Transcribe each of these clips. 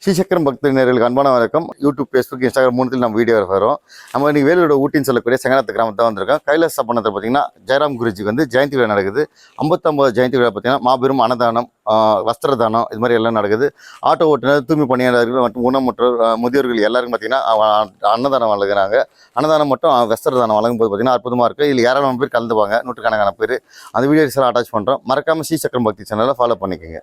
ஸ்ரீசக்கரம் பக்தி நேர்களுக்கு அன்பான வணக்கம். யூடியூப், ஃபேஸ்புக், இன்ஸ்டாகிராம் மூணுத்தில் நம்ம வீடியோ வரோம். நம்ம இன்றைக்கி வேலூரோட ஊட்டின்னு சொல்லக்கூடிய செங்கநாத்து கிராமத்தை வந்திருக்கோம். கைலாச பட்டணத்தில் பார்த்திங்கன்னா ஜெயராம் குருஜிக்கு வந்து ஜெயந்தி விழா நடக்குது. 59 ஜெயந்தி விழா பார்த்திங்கன்னா மாபெரும் அன்னதானம், வஸ்திரதானம், இது மாதிரி எல்லாம் நடக்குது. ஆட்டோ ஓட்டுநர், தூய்மை பணியாளர்கள் மற்றும் ஊனமுற்றோர், முதியோர்கள் எல்லாருக்கும் பார்த்திங்கன்னா அன்னதானம் வழங்குறாங்க. அன்னதானம் மட்டும் வஸ்திரதானம் வழங்கும்போது பார்த்திங்கன்னா அற்புதமாக இருக்குது. இதில் ஏராளமான பேர் கலந்துவாங்க, நூற்றுக்கணக்கான பேர். அந்த வீடியோஸ் எல்லாம் அட்டாச் பண்ணுறோம். மறக்காமல் ஸ்ரீசக்கரம் பக்தி சேனலை ஃபாலோ பண்ணிக்கோங்க.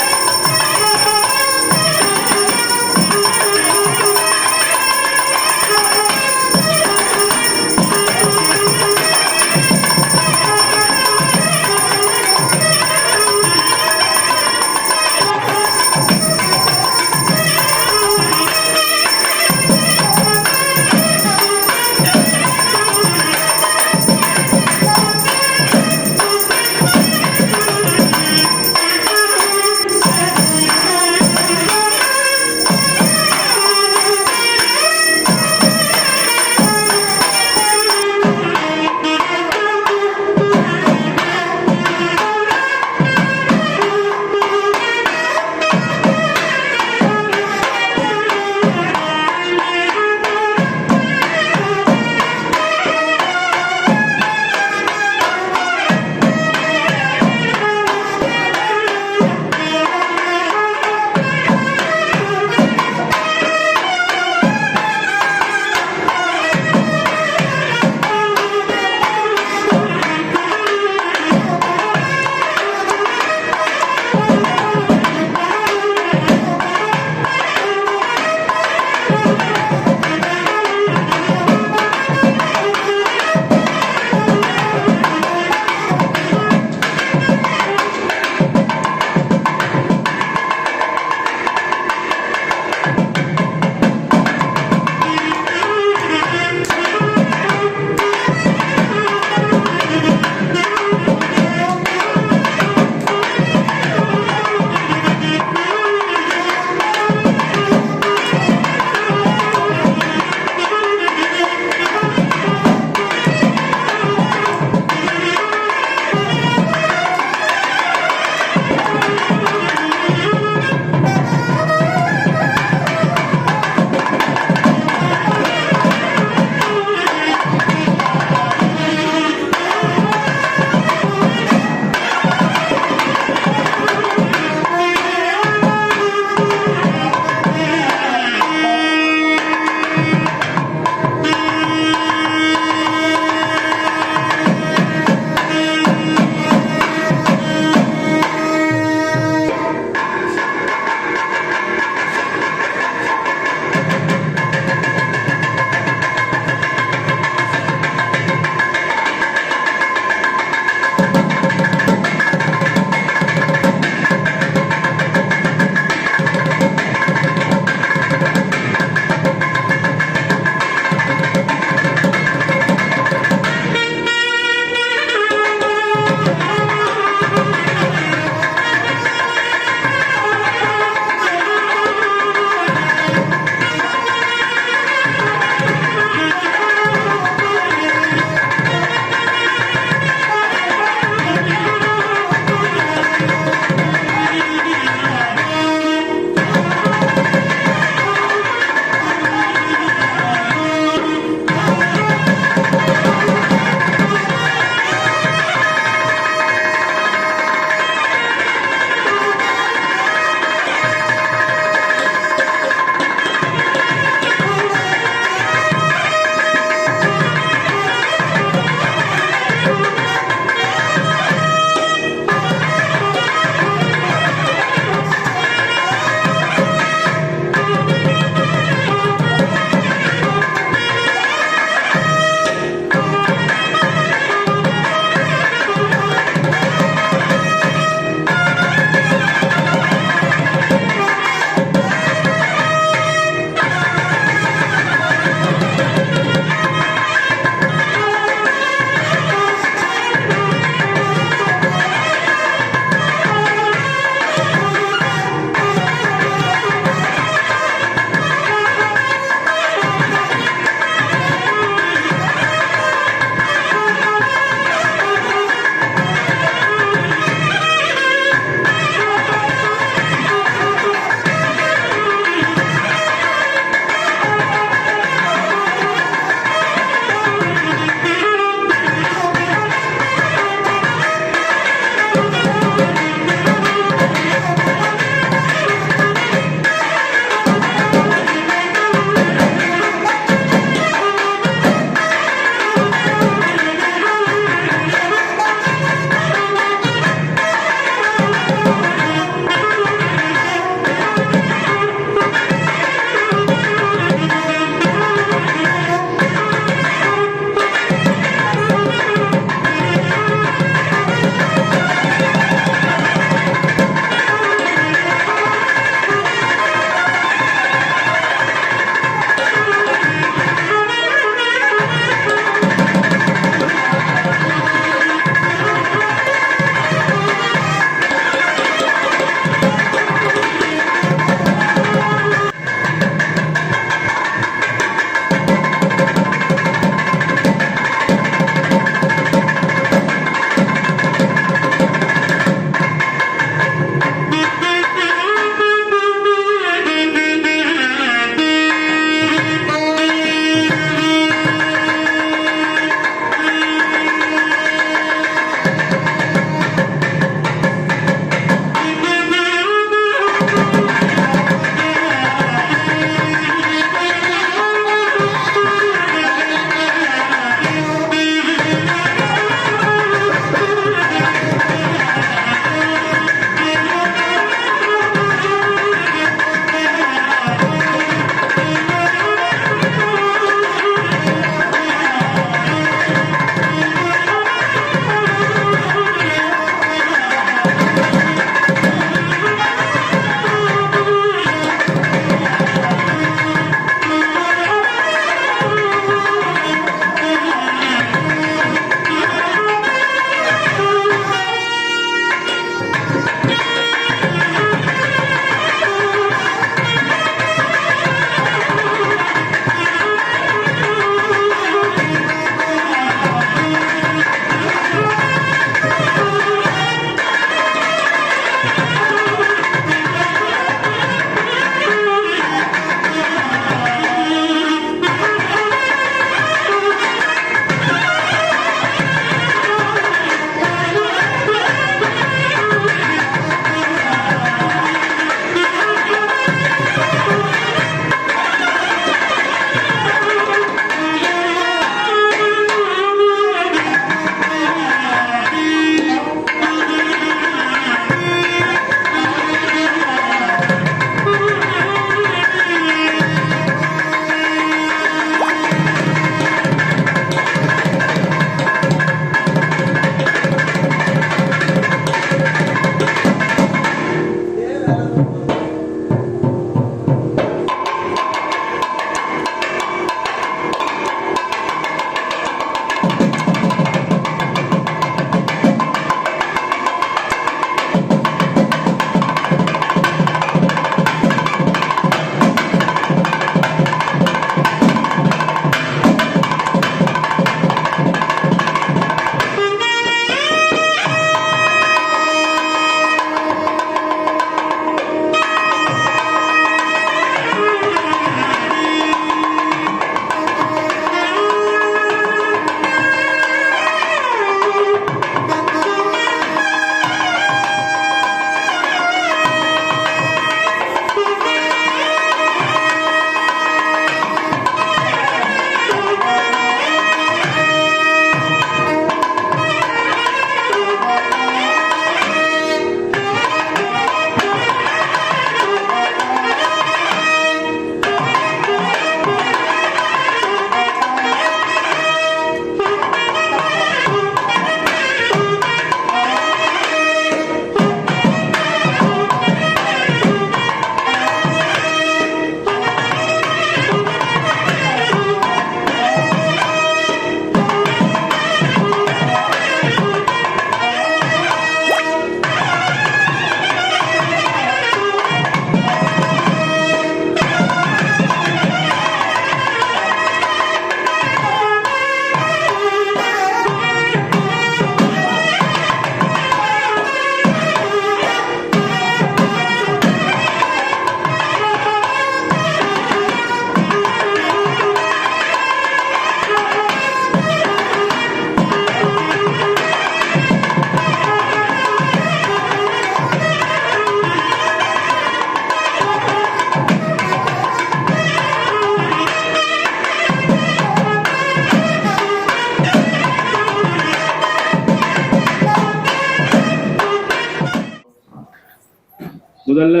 முதல்ல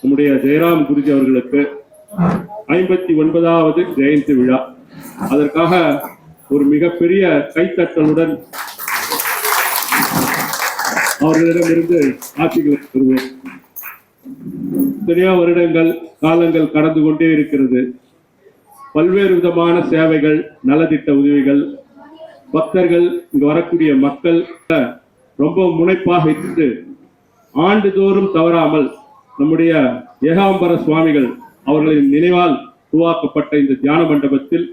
நம்முடைய ஜெயராம் குருஜி அவர்களுக்கு 59வது ஜெயந்தி விழா. அதற்காக ஒரு மிகப்பெரிய கைத்தட்டலுடன் அவர்களிடமிருந்து ஆட்சிகளை பெறுவோம். எத்தனையோ வருடங்கள் காலங்கள் கடந்து கொண்டே இருக்கிறது. பல்வேறு விதமான சேவைகள், நலத்திட்ட உதவிகள், பக்தர்கள், இங்கு வரக்கூடிய மக்கள் ரொம்ப முனைப்பாக இருந்து ஆண்டுதோறும் தவறாமல் நம்முடைய ஏகாம்பர சுவாமிகள் அவர்களின் நினைவால் உருவாக்கப்பட்ட இந்த தியான மண்டபத்தில்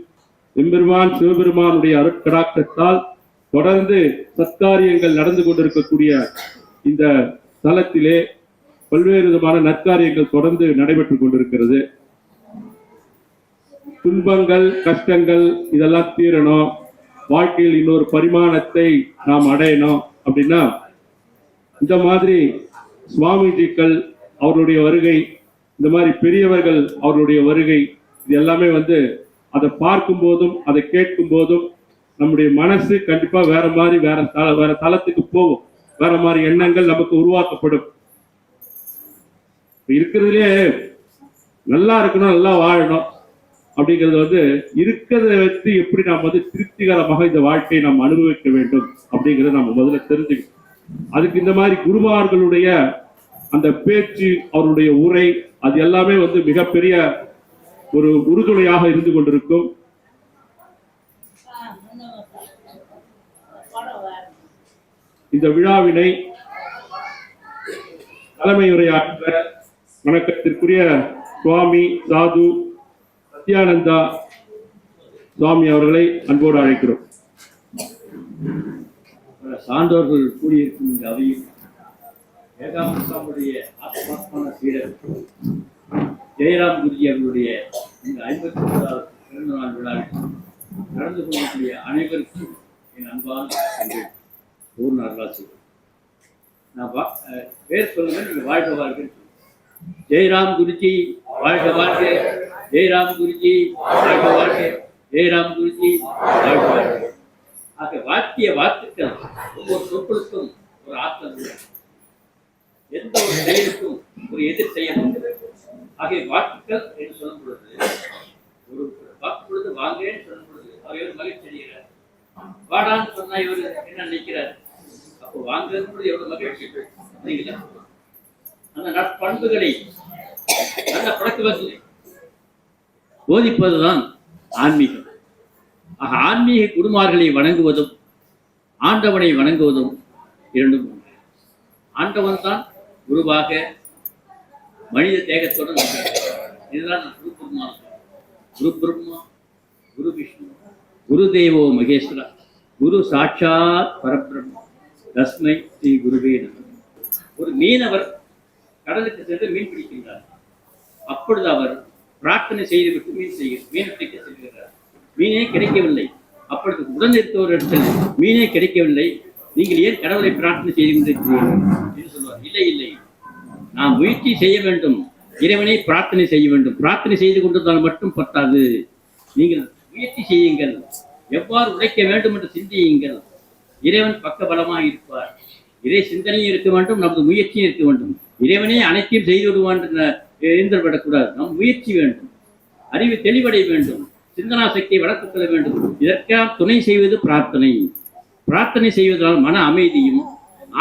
எம்பெருமான் சிவபெருமானுடைய அருட்கடாக்கத்தால் தொடர்ந்து சத்காரியங்கள் நடந்து கொண்டிருக்கக்கூடிய இந்த தலத்திலே பல்வேறு விதமான நற்காரியங்கள் தொடர்ந்து நடைபெற்றுக் கொண்டிருக்கிறது. துன்பங்கள், கஷ்டங்கள் இதெல்லாம் தீரணும், வாழ்க்கையில் இன்னொரு பரிமாணத்தை நாம் அடையணும் அப்படின்னா இந்த மாதிரி சுவாமிஜிக்கள் அவருடைய வருகை, இந்த மாதிரி பெரியவர்கள் அவருடைய வருகை, இது எல்லாமே அதை பார்க்கும் போதும் அதை கேட்கும் போதும் நம்முடைய மனசு கண்டிப்பா வேற மாதிரி வேற தளத்துக்கு போகும். வேற மாதிரி எண்ணங்கள் நமக்கு உருவாக்கப்படும். இருக்கிறதுலே நல்லா இருக்கணும், நல்லா வாழணும் அப்படிங்கிறது இருக்கிறத வச்சு எப்படி நாம் திருப்திகரமாக இந்த வாழ்க்கையை நாம் அனுபவிக்க வேண்டும் அப்படிங்கிறத நம்ம முதல்ல தெரிஞ்சுக்கணும். அதுக்கு இந்த மாதிரி குருமார்களுடைய அந்த பேச்சு, அவருடைய உரை, அது எல்லாமே மிகப்பெரிய ஒரு உறுதுணையாக இருந்து கொண்டிருக்கும். இந்த விழாவினை தலைமை உரையாற்ற வணக்கத்திற்குரிய சுவாமி சாது சத்யானந்தா சுவாமி அவர்களை அன்போடு அழைக்கிறோம். சான்றோர்கள் கூடியிருக்கும் இந்த அவையில் ஏகாம்பரனுடைய ஆத்மாத்மான சீடர் ஜெயராம் குருஜி அவர்களுடைய இந்த 59வது பிறந்த நாள் விழாவில் நடந்து கொள்ளக்கூடிய அனைவருக்கும் என் அன்பான பூர்ண அருளாசி. நான் பேர் சொல்லுங்க, நீங்க வாழ்க வாழ்க்கை. ஜெயராம் குருஜி வாழ்க வாழ்க, ஜெயராம் குருஜி வாழ்க வாழ்க, ஜெயராம் குருஜி வாழ்க வாழ்க. ஆக வாக்கிய வாக்குகள் ஒவ்வொரு சொற்களுக்கும் ஒரு ஆற்றல் உண்டு. எந்த ஒரு செயலுக்கும் ஒரு எதிர் செயல் உண்டு. ஆகிய வாக்குகள் என்று சொல்லும் பொழுது, ஒரு வாக்கு பொழுது வாங்கன்னு சொல்லும் பொழுது அவர் எவ்வளவு மகிழ்ச்சி அடைகிறார். வாடான்னு சொன்னா இவர் என்ன நினைக்கிறார்? அப்போ வாங்குறது பொழுது எவ்வளவு மகிழ்ச்சி. அந்த நற்பண்புகளை, நல்ல பழக்க வசதி போதிப்பதுதான் ஆன்மீகம். ஆக ஆன்மீக குருமார்களை வணங்குவதும் ஆண்டவனை வணங்குவதும் இரண்டும். ஆண்டவன் தான் குருவாக மனித தேகத்துடன் இதுதான் குரு பிரம்மா, குரு பிரம்மா, குரு விஷ்ணு, குரு தேவோ மகேஸ்வரா, குரு சாட்சாத் பரபிரம்மா, தஸ்மை ஸ்ரீ குருவே நமः. ஒரு மீனவர் கடலுக்கு சென்று மீன் பிடிக்கின்றார். அப்பொழுது அவர் பிரார்த்தனை செய்துவிட்டு மீன் பிடிக்க செல்கிறார். மீனே கிடைக்கவில்லை. அப்பொழுது உடன் இருப்பவரிடத்தில் மீனே கிடைக்கவில்லை, நீங்கள் ஏன் கடவுளை பிரார்த்தனை செய்து கொண்டிருக்கிறீர்கள் என்று சொல்வார். இல்லை இல்லை, நாம் முயற்சி செய்ய வேண்டும், இறைவனை பிரார்த்தனை செய்ய வேண்டும். பிரார்த்தனை செய்து கொண்டிருந்தால் மட்டும் பத்தாது, நீங்கள் முயற்சி செய்யுங்கள், எவ்வாறு உழைக்க வேண்டும் என்று சிந்தியுங்கள். இறைவன் பக்க பலமாக இருப்பார். இறை சிந்தனையும் இருக்க வேண்டும், நமது முயற்சியும் இருக்க வேண்டும். இறைவனே அனைத்தையும் செய்து விடுவான் இருந்துவிடக்கூடாது. நம் முயற்சி வேண்டும், அறிவு தெளிவடைய வேண்டும், சிந்தனா சக்தியை வளர்த்துக் கொள்ள வேண்டும். இதற்காக துணை செய்வது பிரார்த்தனை. பிரார்த்தனை செய்வதால் மன அமைதியும்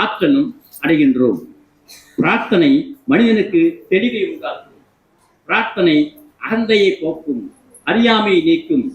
ஆற்றலும் அடைகின்றோம். பிரார்த்தனை மனிதனுக்கு தெளிவை உண்டாக்கும். பிரார்த்தனை அகந்தையை போக்கும், அறியாமையை நீக்கும்.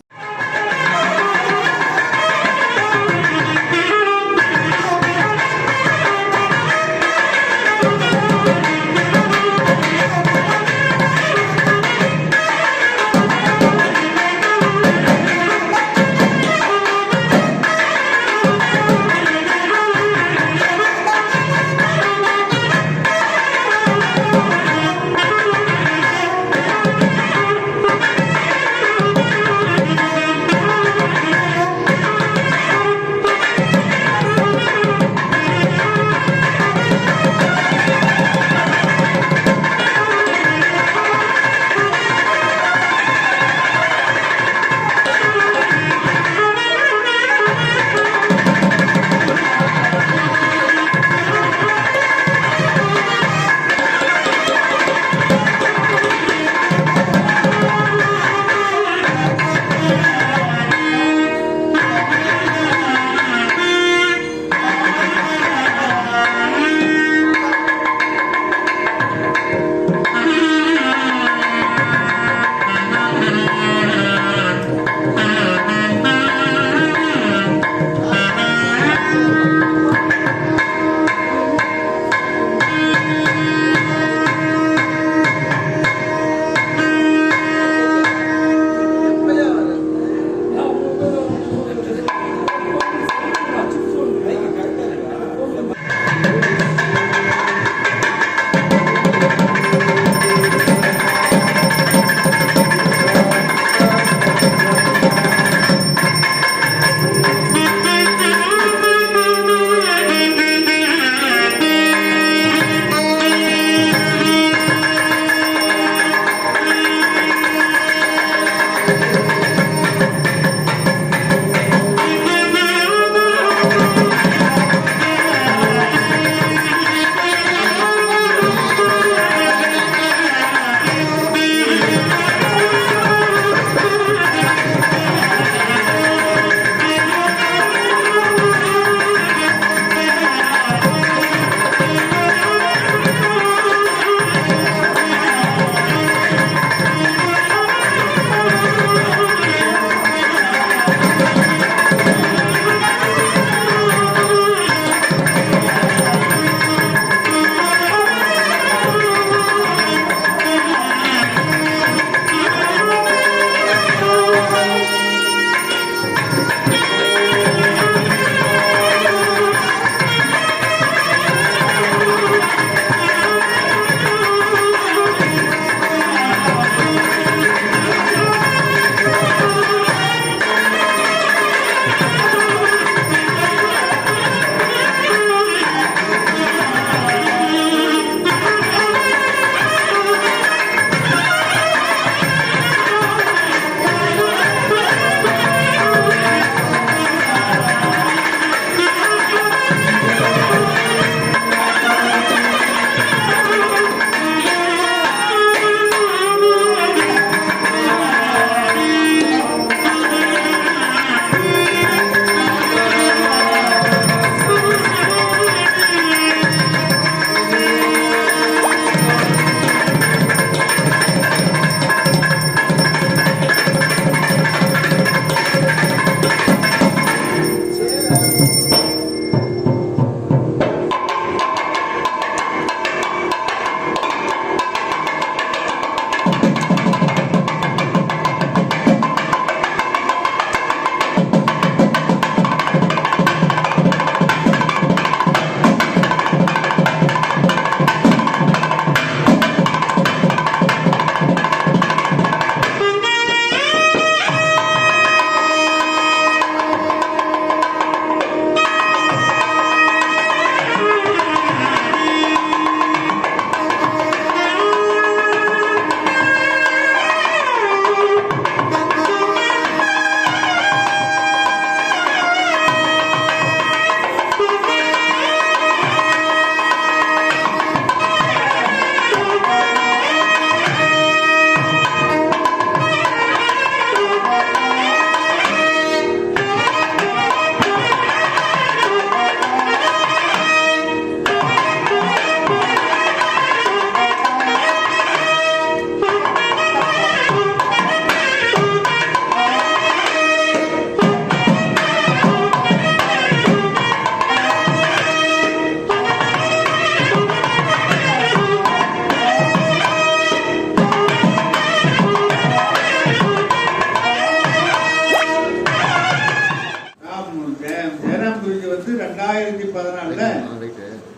ஜெயராம் குருஜி வந்து 2014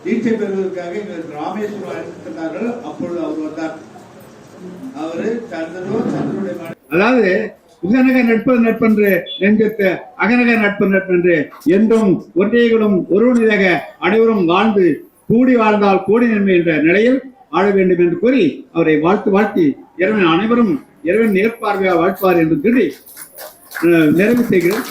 தீட்சை பெறுவதற்காக இங்க ராமேஸ்வரம் அழைத்திருந்தார்கள். அப்பொழுது அவர் வந்தார். அவரு சந்திரனுடைய அதாவது உகநக நட்பது நட்பென்று நெஞ்சத்து அகநக நட்பு நட்பென்று என்றும் ஒன்றைகளும் ஒருவனிதாக அனைவரும் வாழ்ந்து கூடி வாழ்ந்தால் கூடி நன்மை என்ற நிலையில் ஆள வேண்டும் என்று கூறி அவரை வாழ்த்தி இறைவன் அனைவரும் இறைவன் நேர்பார்வையாக வாழ்த்துவார் என்று கூறி நிறைவு செய்கிறேன்.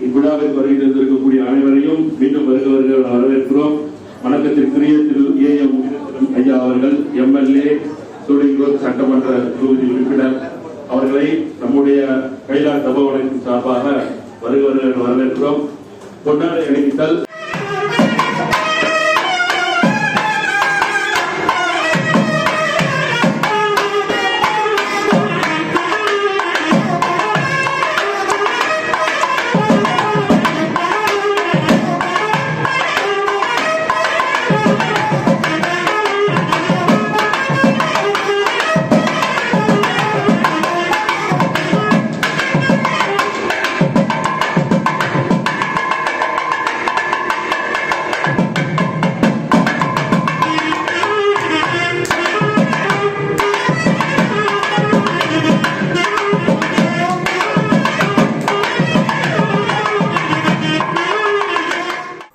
இவ்விழாவில் வருகின்றிருக்கக்கூடிய அனைவரையும் மீண்டும் வருகிறவர்கள் வரவேற்கிறோம். வணக்கத்திற்குரிய திரு A.M. ஐயா அவர்கள் MLA சூளையூர் சட்டமன்ற தொகுதி உறுப்பினர் அவர்களை நம்முடைய கைலாஷ் தபோவனத்தின் சார்பாக வருகிறவர்கள் வரவேற்கிறோம். பொன்னாடை அணிவித்தல்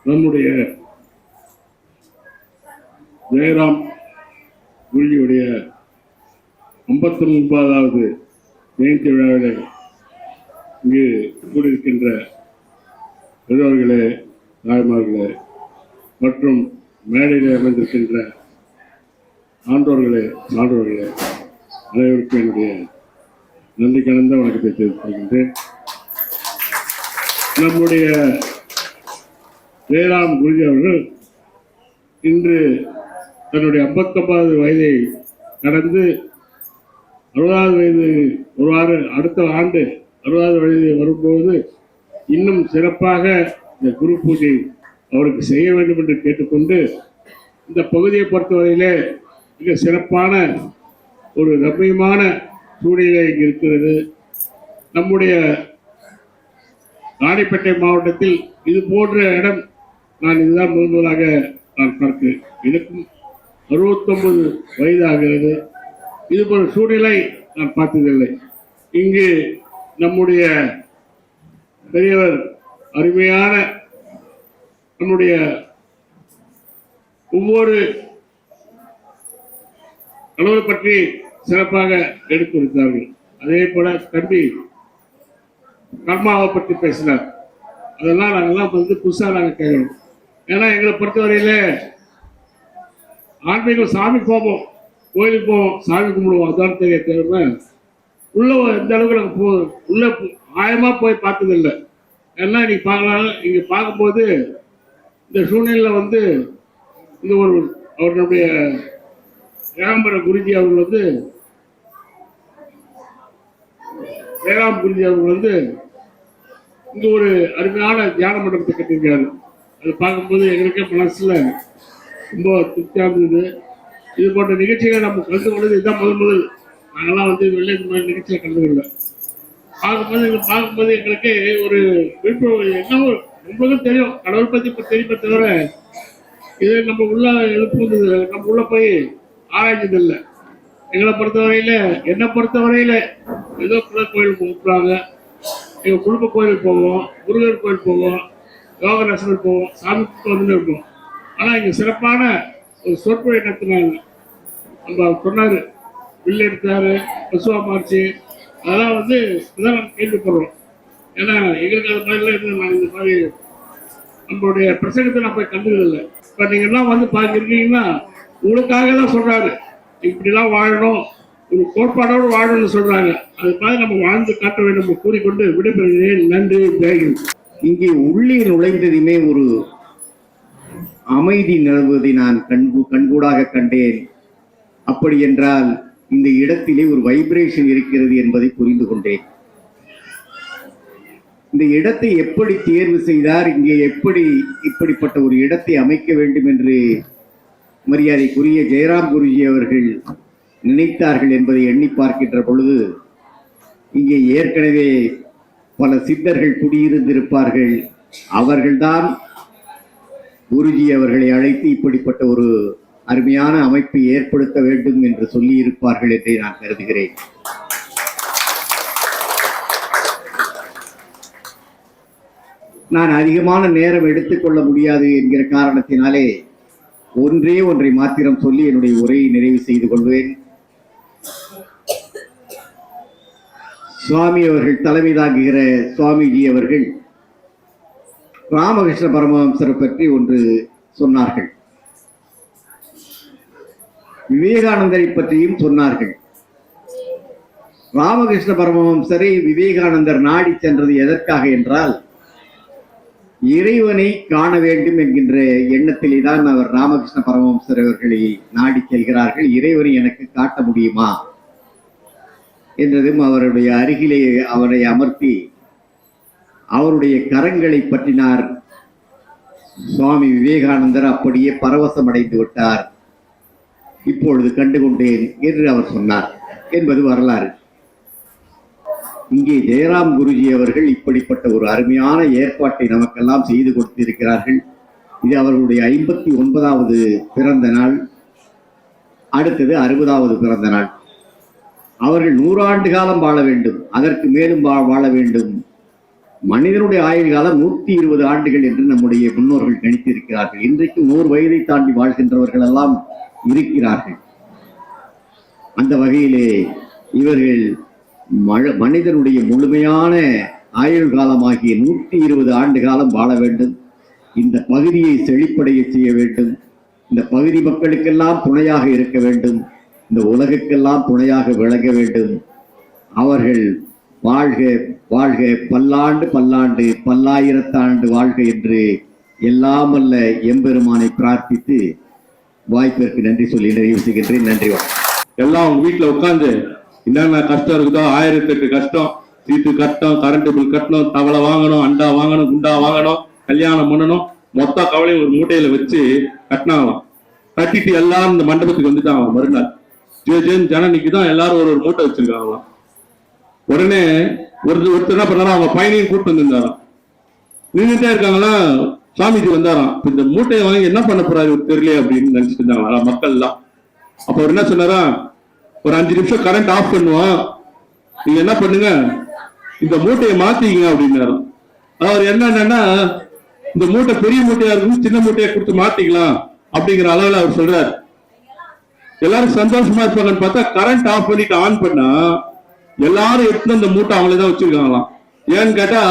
நம்முடைய ஜெயராம் குருஜியுடைய 59வது ஜெயந்தி விழாவில் இங்கு கூடியிருக்கின்ற பெரியவர்களே, தாய்மார்களே மற்றும் மேடையில் அமைந்திருக்கின்ற ஆண்டோர்களே, சான்றோர்களே அனைவருக்கும் என்னுடைய நன்றி கலந்த வணக்கத்தை தெரிவித்துக் நம்முடைய ஜெயராம் குருஜி அவர்கள் இன்று தன்னுடைய 59வது வயதை கடந்து 60வது வயது அடுத்த ஆண்டு 60வது வயது வரும்போது இன்னும் சிறப்பாக இந்த குரு பூஜை அவருக்கு செய்ய வேண்டும் என்று கேட்டுக்கொண்டு இந்த பகுதியை பொறுத்தவரையிலே மிக சிறப்பான ஒரு ரம்மியமான சூழ்நிலை இங்கு இருக்கிறது. நம்முடைய ராணிப்பேட்டை மாவட்டத்தில் இது போன்ற இடம் நான் இதுதான் முதலாக நான் பார்க்கிறேன். எனக்கும் 69 வயது ஆகிறது. இது போன்ற சூழ்நிலை நான் பார்த்ததில்லை. இங்கு நம்முடைய பெரியவர் அருமையான நம்முடைய ஒவ்வொரு அளவை பற்றி சிறப்பாக எடுத்துரைத்தார்கள். அதே போல தம்பி கர்மாவை பற்றி பேசினார். அதெல்லாம் நாங்கள்லாம் வந்து புதுசாக நாங்கள் கேட்கணும். ஏன்னா எங்களை பொறுத்தவரையில ஆன்மீகம் சாமி போவோம், கோயிலுக்கு போவோம், சாமி கும்பிடுவோம், அதான் தெரிய தவிர உள்ள எந்த அளவுக்கு நாங்கள் உள்ள ஆழமாக போய் பார்த்ததில்லை. ஏன்னா இன்னைக்கு பார்க்கலாம், இங்கே பார்க்கும்போது இந்த சூழ்நிலையில் வந்து இந்த ஒரு அவர்களுடைய ஏகாம்பர குருஜி அவர்கள் வந்து ஜெயராம் குருஜி அவர்கள் வந்து இங்கே ஒரு அருமையான தியான மண்டபத்தை கட்டியிருக்காரு. அதை பார்க்கும்போது எங்களுக்கே மனசுல ரொம்ப திருப்தியாக இருந்தது. இது போன்ற நிகழ்ச்சிகளை நம்ம கலந்து கொண்டது இதுதான் முதல். நாங்கள்லாம் வந்து வெளியே இந்த மாதிரி நிகழ்ச்சியில் கலந்துக்கல. பார்க்கும்போது எங்களுக்கு ஒரு விழிப்புணர்வு என்ன நம்மளுக்கும் தெரியும், கடவுள் பற்றி இப்போ தெரியுமே தவிர இது நம்ம உள்ள எழுப்புவது நம்ம உள்ள போய் ஆராய்ச்சதில்லை. எங்களை பொறுத்தவரையில என்னை பொறுத்தவரையில ஏதோ குல கோயில் கூப்பிட்றாங்க, எங்கள் குடும்ப கோயிலுக்கு போவோம், முருகர் கோயில் போவோம், யோக நரசிம்மர் போவோம், சாமி வந்து இருப்போம். ஆனால் இங்கே சிறப்பான ஒரு சொற்பொழி நடத்தினாங்க. நம்ம சொன்னார், வில்லு எடுத்தாரு, பசுவா மாறிச்சு, அதெல்லாம் வந்து இதான் நம்ம கேள்விப்படுறோம். ஏன்னா எங்களுக்கு அது மாதிரிலாம் இருந்து நான் இந்த மாதிரி நம்மளுடைய பிரசங்கத்தை நான் போய் கண்டுக்கல. இப்போ நீங்கள்லாம் வந்து பார்த்துருக்கீங்கன்னா உங்களுக்காக தான் சொல்கிறாரு, இப்படிலாம் வாழணும், ஒரு கோட்பாடோடு வாழணும்னு சொல்கிறாங்க. அது மாதிரி நம்ம வாழ்ந்து காட்ட வேண்டும் கூறிக்கொண்டு விடைபெறுகிறேன். நன்றி, ஜெயஹிந்த். இங்கே உள்ளே நுழைந்ததுமே ஒரு அமைதி நிலவுவதை நான் கண்கூடாக கண்டேன். அப்படி என்றால் இந்த இடத்திலே ஒரு வைப்ரேஷன் இருக்கிறது என்பதை புரிந்து கொண்டேன். இந்த இடத்தை எப்படி தேர்வு செய்தார், இங்கே எப்படி இப்படிப்பட்ட ஒரு இடத்தை அமைக்க வேண்டும் என்று மரியாதைக்குரிய ஜெயராம் குருஜி அவர்கள் நினைத்தார்கள் என்பதை எண்ணி பார்க்கின்ற பொழுது இங்கே ஏற்கனவே பல சித்தர்கள் குடியிருந்திருப்பார்கள். அவர்கள்தான் குருஜி அவர்களை அழைத்து இப்படிப்பட்ட ஒரு அருமையான அமைப்பை ஏற்படுத்த வேண்டும் என்று சொல்லி இருப்பார்கள் என்றே நான் கருதுகிறேன். நான் அதிகமான நேரம் எடுத்துக்கொள்ள முடியாது என்கிற காரணத்தினாலே ஒன்றை மாத்திரம் சொல்லி என்னுடைய உரையை நிறைவு செய்து கொள்வேன். சுவாமி அவர்கள் தலைமை தாங்குகிற சுவாமிஜி அவர்கள் ராமகிருஷ்ண பரமஹம்சரை பற்றி ஒன்று சொன்னார்கள், விவேகானந்தரை பற்றியும் சொன்னார்கள். ராமகிருஷ்ண பரமஹம்சரை விவேகானந்தர் நாடி சென்றது எதற்காக என்றால், இறைவனை காண வேண்டும் என்கின்ற எண்ணத்திலே தான் அவர் ராமகிருஷ்ண பரமஹம்சர் அவர்களை நாடி செல்கிறார்கள். இறைவனை எனக்கு காட்ட முடியுமா என்றதும் அவருடைய அருகிலே அவரை அமர்த்தி அவருடைய கரங்களை பற்றினார். சுவாமி விவேகானந்தர் அப்படியே பரவசம் அடைந்து விட்டார். இப்பொழுது கண்டுகொண்டேன் என்று அவர் சொன்னார் என்பது வரலாறு. இங்கே ஜெயராம் குருஜி அவர்கள் இப்படிப்பட்ட ஒரு அருமையான ஏற்பாட்டை நமக்கெல்லாம் செய்து கொடுத்திருக்கிறார்கள். இது அவர்களுடைய 59வது பிறந்த நாள், அடுத்தது 60வது பிறந்த நாள். அவர்கள் 100 ஆண்டு காலம் வாழ வேண்டும், அதற்கு மேலும் வாழ வேண்டும். மனிதனுடைய ஆயுள் காலம் 120 ஆண்டுகள் என்று நம்முடைய முன்னோர்கள் கணித்திருக்கிறார்கள். இன்றைக்கு 100 வயதை தாண்டி வாழ்கின்றவர்கள் எல்லாம் இருக்கிறார்கள். அந்த வகையிலே இவர்கள் மனிதனுடைய முழுமையான ஆயுள் காலமாகிய 120 ஆண்டு காலம் வாழ வேண்டும். இந்த பகுதியை செழிப்படைய செய்ய வேண்டும். இந்த பகுதி மக்களுக்கெல்லாம் துணையாக இருக்க வேண்டும். இந்த உலகுக்கெல்லாம் துணையாக விளங்க வேண்டும். அவர்கள் வாழ்க வாழ்க, பல்லாண்டு பல்லாண்டு, பல்லாயிரத்தாண்டு வாழ்க என்று எல்லாம் வல்ல எம்பெருமானை பிரார்த்தித்து வாய்ப்பிற்கு நன்றி சொல்லி நிறைவு செய்கின்றேன். நன்றி. எல்லாம் உங்க வீட்டுல உட்காந்து என்னென்ன கஷ்டம் இருக்குதோ 1008 கஷ்டம், சீட்டு கட்டணும், கரண்ட் பில் கட்டணும், தவளை வாங்கணும், அண்டா வாங்கணும், குண்டா வாங்கணும், கல்யாணம் பண்ணணும், மொத்த கவலையும் ஒரு மூட்டையில வச்சு கட்டினாங்களாம். கட்டிட்டு எல்லாரும் இந்த மண்டபத்துக்கு வந்துட்டாங்க. மறுநாள் ஜனனிக்கு தான் எல்லாரும் ஒரு மூட்டை வச்சிருக்காங்களாம். உடனே ஒருத்தர் என்ன பண்ணாரா, அவங்க பையனையும் கூப்பிட்டு வந்திருந்தாராம். நின்றுட்டே இருக்காங்களா, சாமிஜி வந்தாராம். இந்த மூட்டையை வாங்கி என்ன பண்ண போறாரு தெரியல அப்படின்னு நினைச்சிட்டு இருந்தாங்களா மக்கள் எல்லாம். அப்ப அவர் என்ன சொன்னாரா, ஒரு 5 நிமிஷம் கரண்ட் ஆஃப் பண்ணுவோம், நீங்க என்ன பண்ணுங்க, இந்த மூட்டையை மாத்திங்க அப்படின்னாரு. அவர் என்னன்னா, இந்த மூட்டை பெரிய மூட்டையா இருக்கும், சின்ன மூட்டையை கொடுத்து மாத்திக்கலாம் அப்படிங்கிற அளவுல அவர் சொல்றாரு. எல்லாரும் சந்தோஷமா இருப்பாங்கன்னு பார்த்தா கரண்ட் ஆஃப் பண்ணிட்டு ஆன் பண்ணா எல்லாரும் எடுத்து அந்த மூட்டை அவங்களே தான் வச்சிருக்காங்களாம். ஏன்னு கேட்டா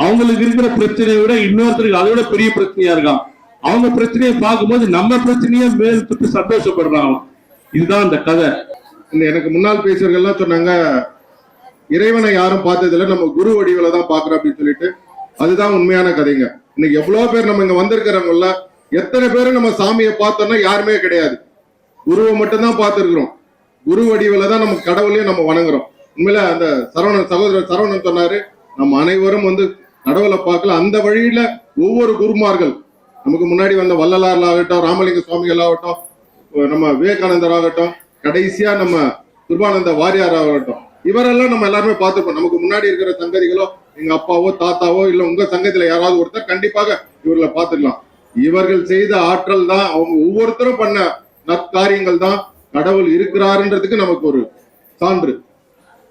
அவங்களுக்கு இருக்கிற பிரச்சனையை விட இன்னொருத்தருக்கு அதை விட பெரிய பிரச்சனையா இருக்கான். அவங்க பிரச்சனையை பார்க்கும்போது நம்ம பிரச்சனையை மேல் தொட்டு சந்தோஷப்படுறான். இதுதான் அந்த கதை. எனக்கு முன்னால் பேசியவர்கள்லாம் சொன்னாங்க, இறைவனை யாரும் பார்த்ததில்லை, நம்ம குரு வடிவில தான் பாக்குறோம் அப்படின்னு சொல்லிட்டு. அதுதான் உண்மையான கதைங்க. இன்னைக்கு எவ்வளவு பேர் நம்ம இங்க வந்திருக்கிறவங்கள எத்தனை பேரும் நம்ம சாமியை பார்த்தோம்னா யாருமே கிடையாது, குருவை மட்டும்தான் பார்த்திருக்கிறோம். குரு வடிவில தான் நம்ம கடவுளையும் நம்ம வணங்குறோம். உண்மையில அந்த சகோதரர் சரவணன் சொன்னாரு, நம்ம அனைவரும் வந்து கடவுளை பார்க்கல. அந்த வழியில ஒவ்வொரு குருமார்கள் நமக்கு முன்னாடி வந்த வள்ளலார் ஆகட்டும், ராமலிங்க சுவாமிகள் ஆகட்டும், நம்ம விவேகானந்தர் ஆகட்டும், கடைசியா நம்ம துர்பானந்த வாரியார் ஆகட்டும், இவரெல்லாம் நம்ம எல்லாருமே பார்த்துப்போம். நமக்கு முன்னாடி இருக்கிற சங்கதிகளோ, எங்க அப்பாவோ தாத்தாவோ இல்ல உங்க சங்கத்துல யாராவது ஒருத்தர் கண்டிப்பாக இவர்களை பார்த்துக்கலாம். இவர்கள் செய்த ஆற்றல் தான், அவங்க ஒவ்வொருத்தரும் பண்ண நற்காரியங்கள் தான் கடவுள் இருக்கிறாருன்றதுக்கு நமக்கு ஒரு சான்று.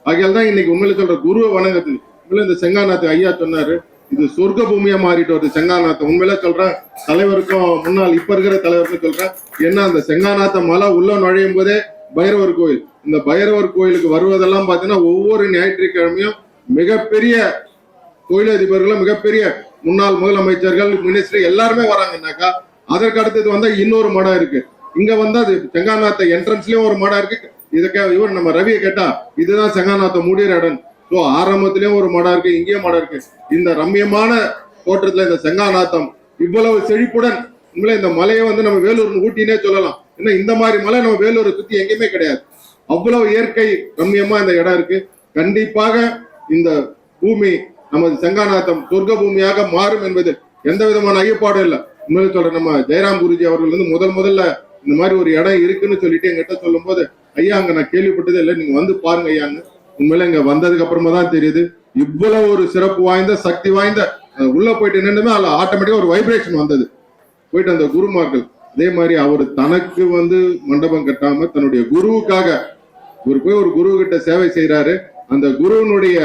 ஆகையால் தான் இன்னைக்கு உண்மையில சொல்ற குருவை வணங்கத்துக்கு உண்மையில இந்த செங்காநாத்து ஐயா சொன்னாரு, இது சொர்க்க பூமியா மாறிட்டு வருது செங்காநாத்தை. உண்மையில சொல்றேன், தலைவருக்கும் முன்னாள் இப்ப இருக்கிற தலைவருக்கும் சொல்றேன், ஏன்னா அந்த செங்காநாத்த மலை உள்ள நுழையும் போதே பைரவர் கோயில், இந்த பைரவர் கோயிலுக்கு வருவதெல்லாம் பாத்தீங்கன்னா ஒவ்வொரு ஞாயிற்றுக்கிழமையும் மிகப்பெரிய தொழிலதிபர்களும் மிகப்பெரிய முன்னாள் முதலமைச்சர்கள் மினிஸ்டர் எல்லாருமே வராங்கன்னாக்கா, அதற்கு அடுத்தது வந்தா இன்னொரு மடம் இருக்கு. இங்க வந்தா அது செங்காநாத்த என்ட்ரன்ஸ்லயும் ஒரு மடம் இருக்கு. இதுக்கு இவர் நம்ம ரவியை கேட்டா இதுதான் செங்காநாத்த முடிகிற இடம். ஸோ ஆரம்பத்திலயும் ஒரு மடம் இருக்கு, இங்கேயும் மடம் இருக்கு. இந்த ரம்யமான தோற்றத்துல இந்த செங்காநாத்தம் இவ்வளவு செழிப்புடன் உண்மையில இந்த மலையை வந்து நம்ம வேலூர் ஊட்டினே சொல்லலாம். ஏன்னா இந்த மாதிரி மலை நம்ம வேலூரை சுத்தி எங்கேயுமே கிடையாது. அவ்வளவு இயற்கை ரம்யமா இந்த இடம் இருக்கு. கண்டிப்பாக இந்த பூமி நமது செங்காநாத்தம் சொர்க்க பூமியாக மாறும் என்பது எந்த விதமான ஐயப்பாடும் இல்லை. உண்மையில சொல்ற நம்ம ஜெயராம் குருஜி அவர்கள் வந்து முதல்ல இந்த மாதிரி ஒரு இடம் இருக்குன்னு சொல்லிட்டு எங்கிட்ட சொல்லும் போது, ஐயா அங்க நான் கேள்விப்பட்டதே இல்லை, நீங்க வந்து பாருங்க ஐயான்னு. உண்மையில இங்க வந்ததுக்கு அப்புறமா தான் தெரியுது இவ்வளவு ஒரு சிறப்பு வாய்ந்த சக்தி வாய்ந்த. உள்ள போயிட்டு நின்றுமே அதுல ஆட்டோமேட்டிக்கா ஒரு வைப்ரேஷன் வந்தது. போயிட்டு அந்த குருமார்கள் அதே மாதிரி அவர் தனக்கு வந்து மண்டபம் கட்டாம தன்னுடைய குருவுக்காக இவர் போய் ஒரு குரு கிட்ட சேவை செய்யறாரு. அந்த குருவினுடைய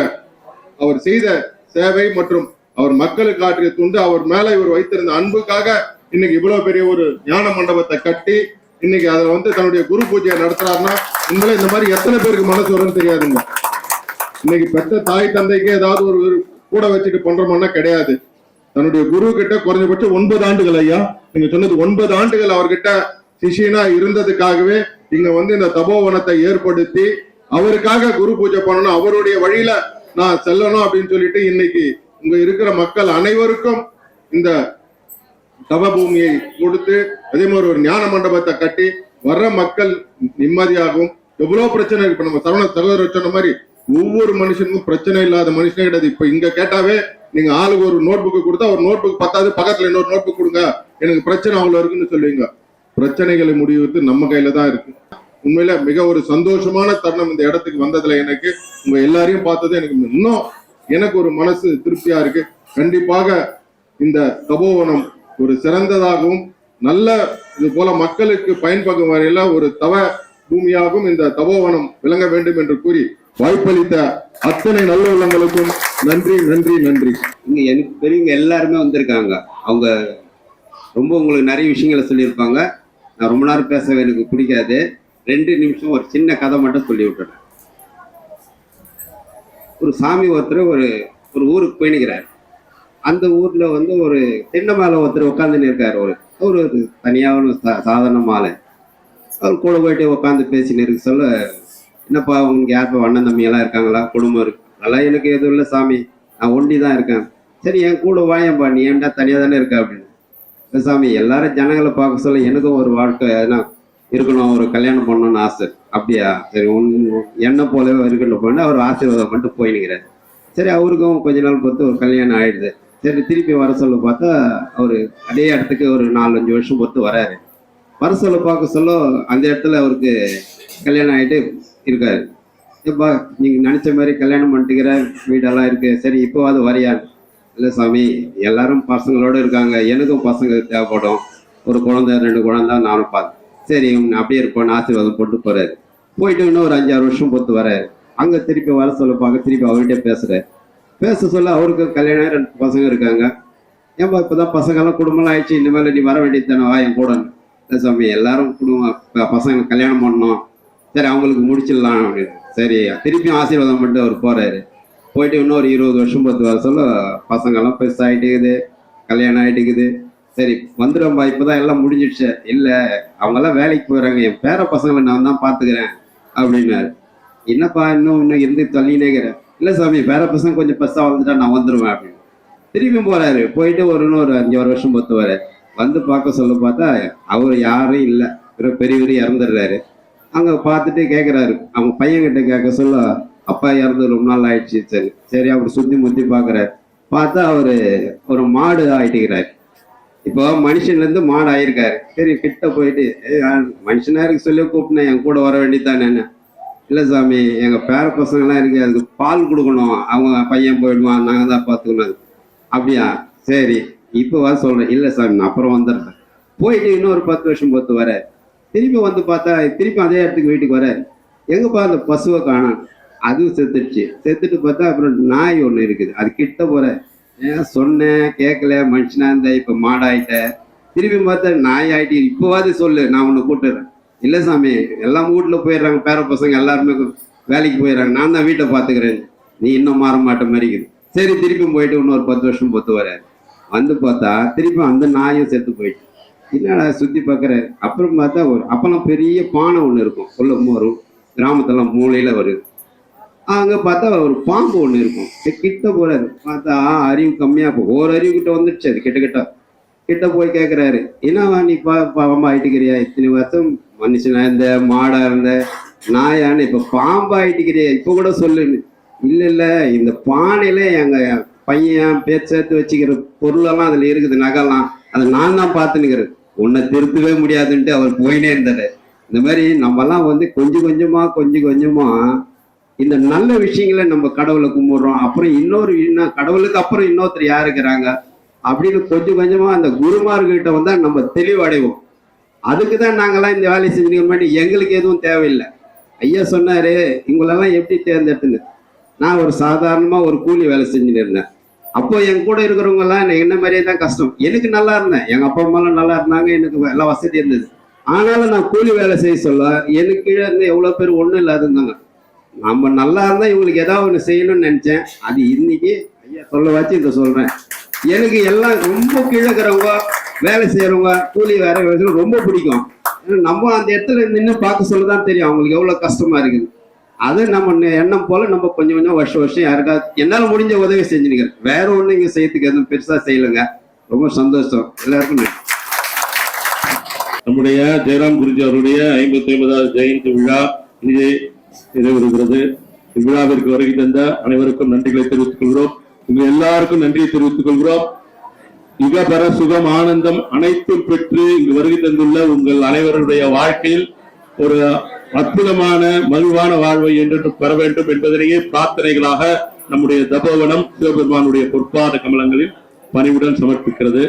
அவர் செய்த சேவை மற்றும் அவர் மக்களுக்கு ஆற்றிய துண்டு, அவர் மேல இவர் வைத்திருந்த அன்புக்காக இன்னைக்கு இவ்வளவு பெரிய ஒரு ஞான மண்டபத்தை கட்டி இன்னைக்கு அதுல வந்து தன்னுடைய குரு பூஜையை நடத்துறாருன்னா உண்மையில இந்த மாதிரி எத்தனை பேருக்கு மனசு வரும்னு தெரியாதுங்க. இன்னைக்கு பெற்ற தாய் தந்தைக்கு ஏதாவது ஒரு கூட வச்சுட்டு பண்றோம்னா கிடையாது. தன்னுடைய குரு கிட்ட குறைஞ்சபட்சம் 9 ஆண்டுகள், ஐயா நீங்க சொன்னது 9 ஆண்டுகள் அவர்கிட்ட சிஷியனா இருந்ததுக்காகவே இங்க வந்து இந்த தபோவனத்தை ஏற்படுத்தி அவருக்காக குரு பூஜை பண்ணணும், அவருடைய வழியில நான் செல்லணும் அப்படின்னு சொல்லிட்டு இன்னைக்கு இங்க இருக்கிற மக்கள் அனைவருக்கும் இந்த தவபூமியை கொடுத்து அதே மாதிரி ஒரு ஞான மண்டபத்தை கட்டி வர்ற மக்கள் நிம்மதியாகவும். எவ்வளவு பிரச்சனை இருக்கு. இப்ப நம்ம சகோதரர் சொன்ன மாதிரி ஒவ்வொரு மனுஷனுக்கும் பிரச்சனை இல்லாத மனுஷனே கிடையாது. இப்ப இங்க கேட்டாவே நீங்க ஆளுக்கு ஒரு நோட் புக்கு கொடுத்தா ஒரு நோட் புக் பத்தாது, பக்கத்துல இன்னொரு நோட் புக் கொடுங்க, எனக்கு பிரச்சனை அவ்வளவு இருக்குன்னு சொல்லுவீங்க. பிரச்சனைகளை முடிவுக்கு நம்ம கையில தான் இருக்கு. உண்மையில மிக ஒரு சந்தோஷமான தருணம் இந்த இடத்துக்கு வந்ததுல. எனக்கு உங்க எல்லாரையும் பார்த்தது எனக்கு இன்னும் எனக்கு ஒரு மனசு திருப்தியா இருக்கு. கண்டிப்பாக இந்த தபோவனம் ஒரு சிறந்ததாகவும் நல்ல இது போல மக்களுக்கு பயன்படும் வரையில ஒரு தவ பூமியாகவும் இந்த தபோவனம் விளங்க வேண்டும் என்று கூறி வாய்ப்பளித்த அத்தனை நல்ல உள்ளங்களுக்கும் நன்றி நன்றி நன்றி. இங்க எனக்கு பெரியவங்க எல்லாருமே வந்திருக்காங்க. அவங்க ரொம்ப உங்களுக்கு நிறைய விஷயங்களை சொல்லியிருப்பாங்க. நான் ரொம்ப நேரம் பேச எனக்கு பிடிக்காது. 2 நிமிஷம் ஒரு சின்ன கதை மட்டும் சொல்லி விட்டுறேன். ஒரு சாமி ஒருத்தர் ஒரு ஊருக்கு போயினுக்கிறார். அந்த ஊர்ல வந்து ஒரு திண்ணை மேல ஒருத்தர் உட்காந்துன்னு இருக்காரு. ஒரு தனியாக சாதாரண மாலை. அவர் கூட போயிட்டு உட்காந்து பேசின்னு இருக்க சொல்ல, என்னப்பா உங்களுக்கு யாருப்பா அண்ணன் தம்பியெல்லாம் இருக்காங்களா, குடும்பம் இருக்கு? அதெல்லாம் எனக்கு எதுவும் இல்லை சாமி, நான் ஒண்டி தான் இருக்கேன். சரி என் கூட வாயப்பா, நீ ஏன்டா தனியாக தானே இருக்க அப்படின்னு. சாமி எல்லாரும் ஜனங்களை பார்க்க சொல்ல எனக்கும் ஒரு வாழ்க்கை எதுனா இருக்கணும், ஒரு கல்யாணம் பண்ணணும்னு ஆசை. அப்படியா, சரி என்ன போலவே இருக்கணும் போன அவர் ஆசீர்வாதம் மட்டும் போயினுங்கிறார். சரி அவருக்கும் கொஞ்ச நாள் பொறுத்து ஒரு கல்யாணம் ஆயிடுது. சரி திருப்பி வர சொல்ல பார்த்தா அவரு அதே இடத்துக்கு ஒரு 4-5 வருஷம் பொறுத்து வராரு. வர சொல்ல பார்க்க சொல்ல அந்த இடத்துல அவருக்கு கல்யாணம் ஆகிட்டு இருக்காரு. எப்பா நீங்க நினைச்ச மாதிரி கல்யாணம் பண்ணிட்டுக்கிற, வீடெல்லாம் இருக்கு, சரி இப்போ அது வரையான்? இல்லை சாமி எல்லாரும் பசங்களோட இருக்காங்க, எனக்கும் பசங்க தேவைப்படும், ஒரு குழந்தை 2 குழந்தை நானும் பார்த்தேன். சரி அப்படியே இருப்போன்னு ஆசீர்வாதம் போட்டு போறாரு. போயிட்டு இன்னும் ஒரு 5-6 வருஷம் பொறுத்து வராரு. அங்க திருப்பி வர சொல்ல பார்க்க திருப்பி அவர்கிட்ட பேச சொல்ல அவருக்கு கல்யாணம் 2 பசங்க இருக்காங்க. ஏன்பா இப்பதான் பசங்கெல்லாம் குடும்பம்லாம் ஆயிடுச்சு, இனிமேல் நீ வர வேண்டியது தானே, வா என் கூட. இல்லை சாமி எல்லாரும் குடும்பம் பசங்க கல்யாணம் பண்ணணும், சரி அவங்களுக்கு முடிச்சிடலாம் அப்படின்னு. சரி திருப்பியும் ஆசீர்வாதம் பண்ணிட்டு அவர் போறாரு. போயிட்டு இன்னொரு 20 வருஷம் 10 வருஷம் பசங்கெல்லாம் பெருசாகிட்டுக்குது, கல்யாணம் ஆகிட்டுக்குது. சரி வந்துடும்பா, இப்போதான் எல்லாம் முடிஞ்சிடுச்சு. இல்லை, அவங்கெல்லாம் வேலைக்கு போயிடுறாங்க, என் பேர பசங்களை நான் தான் பார்த்துக்கிறேன் அப்படின்னாரு. என்னப்பா இன்னும் இருந்து தள்ளினேக்கிறேன். இல்லை சாமி, பேர பசங்க கொஞ்சம் பெருசாக வந்துட்டா நான் வந்துடுவேன் அப்படின்னு. திரும்பியும் போறாரு. போயிட்டு இன்னொரு 5 வருஷம் 10 வர வந்து பார்க்க சொல்ல பார்த்தா அவர் யாரும் இல்லை, பெரியவர் இறந்துடுறாரு. அங்கே பார்த்துட்டு கேட்குறாரு, அவங்க பையன்கிட்ட கேட்க சொல்ல, அப்பா இறந்து ரொம்ப நாள் ஆயிடுச்சு. சரி சரி அப்படி சுற்றி முற்றி பார்க்குறாரு. பார்த்தா அவர் ஒரு மாடு ஆயிட்டுக்கிறாரு. இப்போ மனுஷன்லேருந்து மாடு ஆயிருக்காரு. சரி கிட்ட போயிட்டு, மனுஷனா இருக்கு சொல்லி கூப்பிட்டேன், என் கூட வர வேண்டியதானே. இல்லை சாமி, எங்கள் பேர பசங்கள்லாம் இருக்கு, அதுக்கு பால் கொடுக்கணும், அவங்க பையன் போயிடுவான், நாங்கள் தான் பார்த்துக்கணும். அப்படியா, சரி இப்போ வர சொல்கிறேன். இல்லை சாமி, நான் அப்புறம் வந்துடுறேன். போயிட்டு இன்னொரு 10 வருஷம் 10 வர திருப்பி வந்து பார்த்தா திருப்பி அதே இடத்துக்கு வீட்டுக்கு வர, எங்கப்பா அந்த பசுவை காணோம், அதுவும் செத்துடுச்சு. செத்துட்டு பார்த்தா அப்புறம் நாய் ஒன்று இருக்குது, அது கிட்ட போற. ஏன் சொன்னேன் கேட்கல, மனுஷனா இருந்த இப்போ மாடாயிட்ட. திருப்பி பார்த்தா நாய் ஆயிட்டு, இப்போவாது சொல்லு, நான் உன்னை கூட்டுறேன். இல்லை சாமி, எல்லாம் வீட்டில் போயிடுறாங்க, பேர பசங்க எல்லாருமே வேலைக்கு போயிடுறாங்க, நான் தான் வீட்டை பார்த்துக்கிறேன், நீ இன்னும் மாற மாட்ட மாதிரிக்குது. சரி திருப்பியும் போயிட்டு இன்னொரு 10 வருஷம் 10 வர வந்து பார்த்தா திருப்பி அந்த நாயும் செத்து போயிட்டு. என்னடா சுற்றி பார்க்குறாரு. அப்புறம் பார்த்தா அப்பெல்லாம் பெரிய பானை ஒன்று இருக்கும், வரும் கிராமத்தெல்லாம் மூலையில் வருது. அங்கே பார்த்தா ஒரு பாம்பு ஒன்று இருக்கும். கிட்ட போறாரு. பார்த்தா அறிவு கம்மியாக போ, ஒரு அறிவு கிட்ட வந்துடுச்சு. அது கிட்ட போய் கேட்குறாரு, என்னவா நீ பாம்பா ஆயிட்டுக்கிறியா, இத்தனை வருஷம் மனுஷனா இருந்த, மாடா இருந்த, நாயான்னு இப்போ பாம்பா ஆயிட்டுக்கிறியா, இப்போ கூட சொல்லுன்னு. இல்லை இந்த பானையில எங்கள் பையன் பேர் சேர்த்து வச்சுக்கிற பொருளெல்லாம் அதில் இருக்குது, நகைலாம், அதை நான் தான் பார்த்துன்னுக்கிறேன், உன்னை திருத்தவே முடியாதுன்ட்டு அவர் போயினே இருந்தாரு. இந்த மாதிரி நம்மலாம் வந்து கொஞ்சம் கொஞ்சமா இந்த நல்ல விஷயங்களை நம்ம கடவுளை கும்பிடுறோம். அப்புறம் கடவுளுக்கு அப்புறம் இன்னொருத்தர் யார் இருக்கிறாங்க அப்படின்னு கொஞ்சமா அந்த குருமார்கிட்ட வந்தா நம்ம தெளிவடைவோம். அதுக்கு தான் நாங்கெல்லாம் இந்த வேலையை செஞ்சுக்க மாட்டோம். எங்களுக்கு எதுவும் தேவையில்லை. ஐயா சொன்னாரு, இவங்களெல்லாம் எப்படி தேர்ந்தெடுத்துன்னு. நான் ஒரு சாதாரணமா ஒரு கூலி வேலை செஞ்சுட்டு இருந்தேன். அப்போ என் கூட இருக்கிறவங்க எல்லாம் என்ன மாதிரியே தான் கஷ்டம். எனக்கு நல்லா இருந்தேன், எங்க அப்பா அம்மாலாம் நல்லா இருந்தாங்க, எனக்கு எல்லாம் வசதி இருந்தது. ஆனாலும் நான் கூலி வேலை செய்ய சொல்ல எனக்கு கீழே இருந்து எவ்வளவு பேர் ஒண்ணும் இல்லாத இருந்தாங்க. நம்ம நல்லா இருந்தா இவங்களுக்கு ஏதாவது ஒண்ணு செய்யணும்னு நினைச்சேன். அது இன்னைக்கு ஐயா சொல்ல வச்சு இதை சொல்றேன். எனக்கு எல்லாம் ரொம்ப கீழே இருக்கிறவங்க, வேலை செய்யறவங்க, கூலி வேலை ரொம்ப பிடிக்கும். நம்ம அந்த இடத்துல நின்று பார்க்க சொல்லதான் தெரியும் அவங்களுக்கு எவ்வளவு கஷ்டமா இருக்குது. அது நம்ம எண்ணம் போல நம்ம கொஞ்சம் வருஷம் யாருக்காவது என்னால முடிஞ்ச உதவி செஞ்சுருக்கேன். வேற ஒண்ணு இங்க செய்யறதுக்கு எதுவும் பெருசா செய்யலைங்க. ரொம்ப சந்தோஷம் எல்லாருக்கும். நம்முடைய ஜெயராம் குருஜி அவருடைய 59வது ஜெயந்தி விழா இங்கே நிறைவேறுகிறது. இவ்விழாவிற்கு வருகை தந்த அனைவருக்கும் நன்றிகளை தெரிவித்துக் கொள்கிறோம். உங்க எல்லாருக்கும் நன்றியை தெரிவித்துக் கொள்கிறோம். யுகபர சுகம் ஆனந்தம் அனைத்தும் பெற்று இங்கு வருகை தந்துள்ள உங்கள் அனைவருடைய வாழ்க்கையில் ஒரு அற்புதமான மகிழ்வான வாழ்வை என்று பெற வேண்டும் என்பதனையே பிரார்த்தனைகளாக நம்முடைய தபோவனம் சிவபெருமானுடைய பொற்பாத கமலங்களில் பணிவுடன் சமர்ப்பிக்கிறது.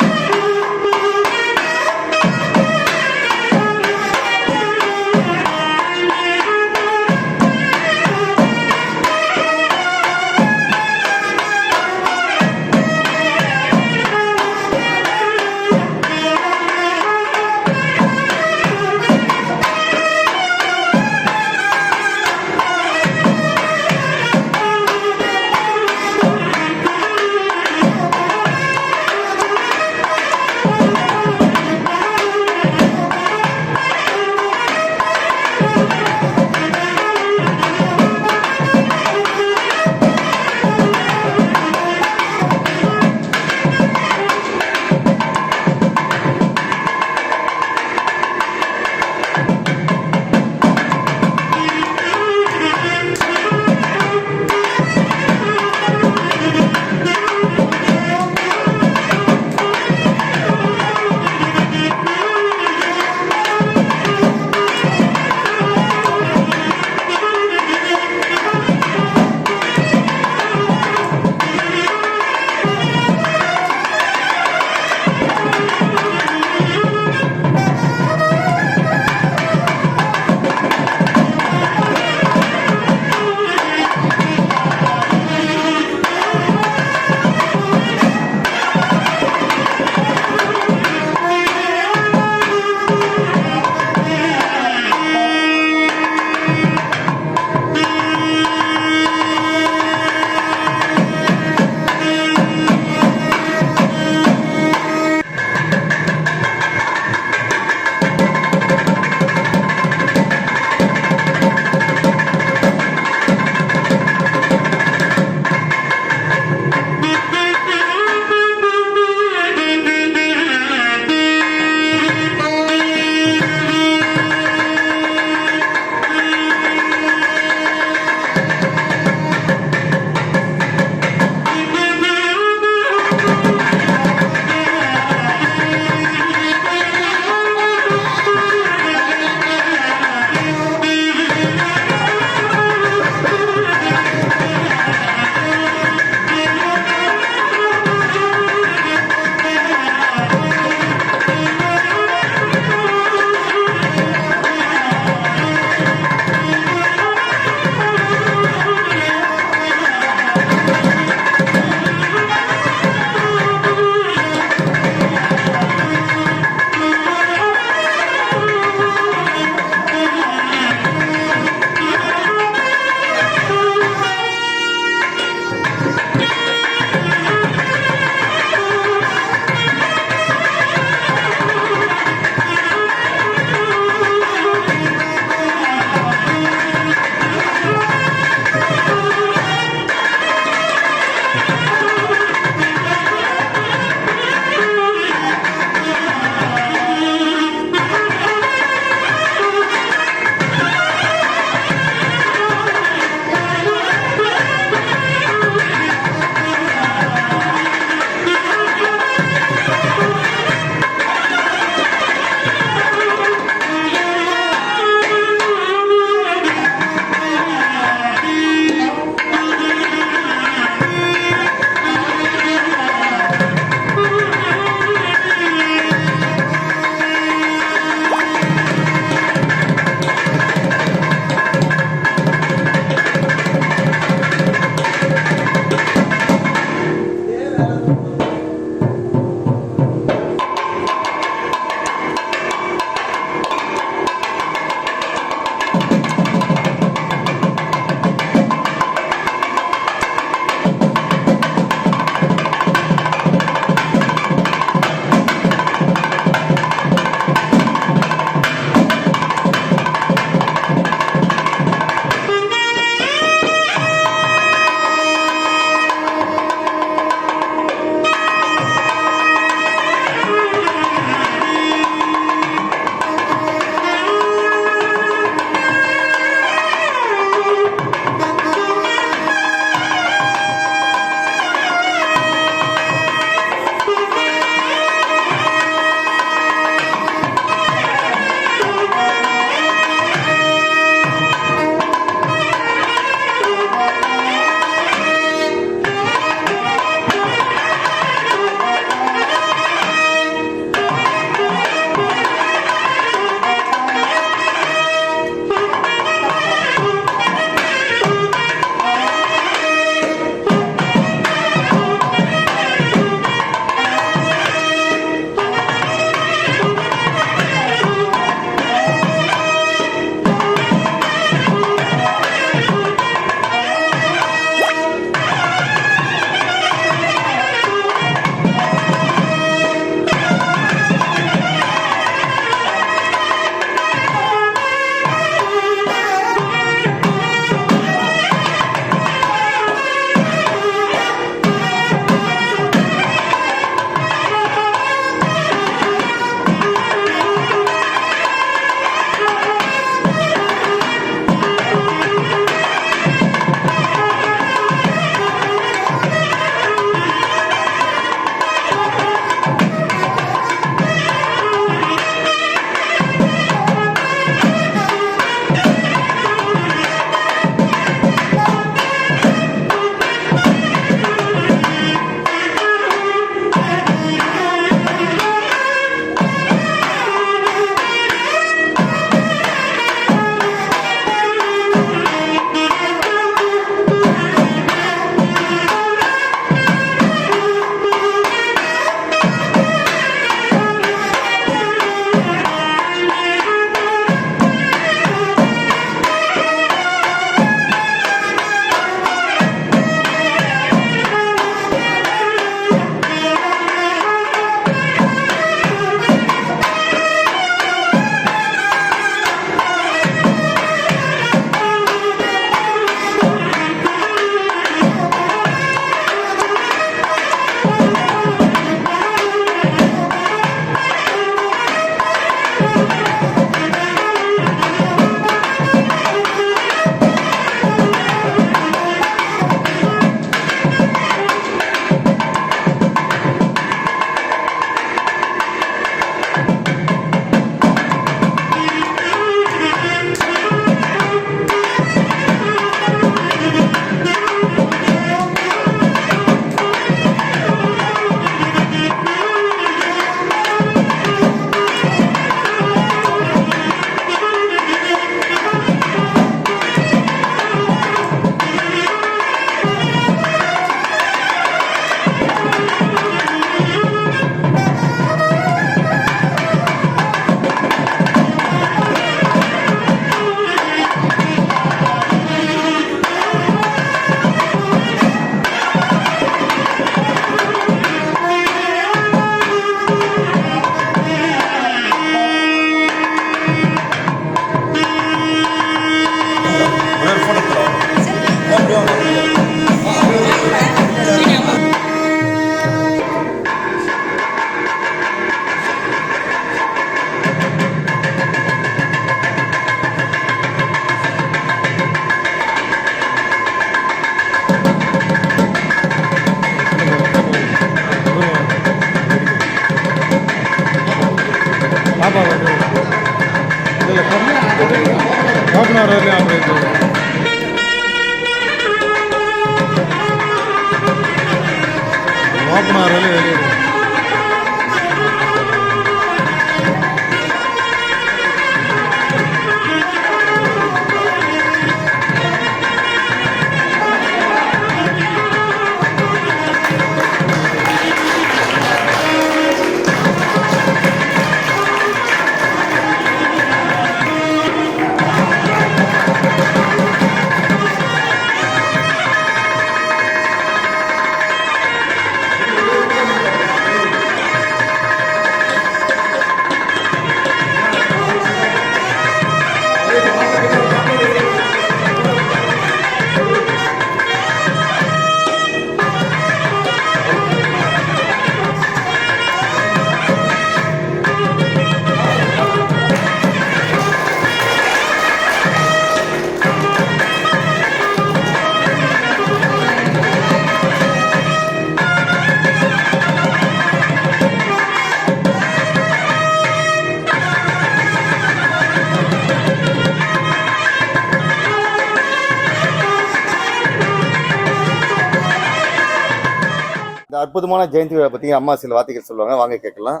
இந்த அற்புதமான ஜெயந்தி விழா பற்றி அம்மா சில வார்த்தைகள் சொல்லுவாங்க, வாங்க கேட்கலாம்.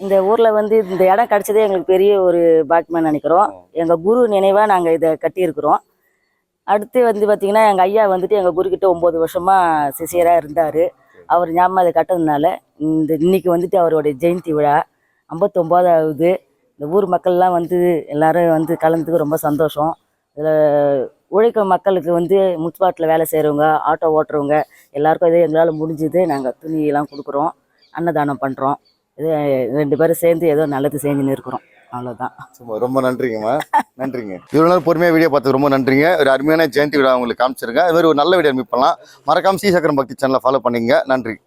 இந்த ஊரில் வந்து இந்த இடம் கிடச்சதே எங்களுக்கு பெரிய ஒரு பாக்கியமாக நினைக்கிறோம். எங்கள் குரு நினைவாக நாங்கள் இதை கட்டியிருக்கிறோம். அடுத்து வந்து பார்த்திங்கன்னா எங்கள் ஐயா வந்துட்டு எங்கள் குருக்கிட்ட 9 வருஷமாக சிஷியராக இருந்தார். அவர் ஞாபகம் இதை கட்டுறதுனால இன்னைக்கு வந்துட்டு அவருடைய ஜெயந்தி விழா 59வது. இந்த ஊர் மக்கள்லாம் வந்து எல்லோரும் வந்து கலந்துக்கு ரொம்ப சந்தோஷம். இதில் உழைக்கும் மக்களுக்கு வந்து முன்பாட்டில் வேலை செய்கிறவங்க, ஆட்டோ ஓட்டுறவங்க எல்லாருக்கும் இது எங்களால் முடிஞ்சுது. நாங்கள் துணியெல்லாம் கொடுக்குறோம், அன்னதானம் பண்ணுறோம். இது 2 பேரும் சேர்ந்து ஏதோ நல்லது செஞ்சுன்னு இருக்கிறோம். அவ்வளோதான். ரொம்ப நன்றிங்கம்மா. நன்றிங்க. இவ்வளோ நேரம் பொறுமையாக வீடியோ பார்த்து ரொம்ப நன்றிங்க. ஒரு அருமையான ஜெயந்தி விழா உங்களுக்கு காமிச்சிருக்கேன். இது மாதிரி ஒரு நல்ல வீடியோ மீட் பண்ணலாம். மறக்காம ஸ்ரீசக்கரம் பக்தி சேனலை ஃபாலோ பண்ணிங்க. நன்றி.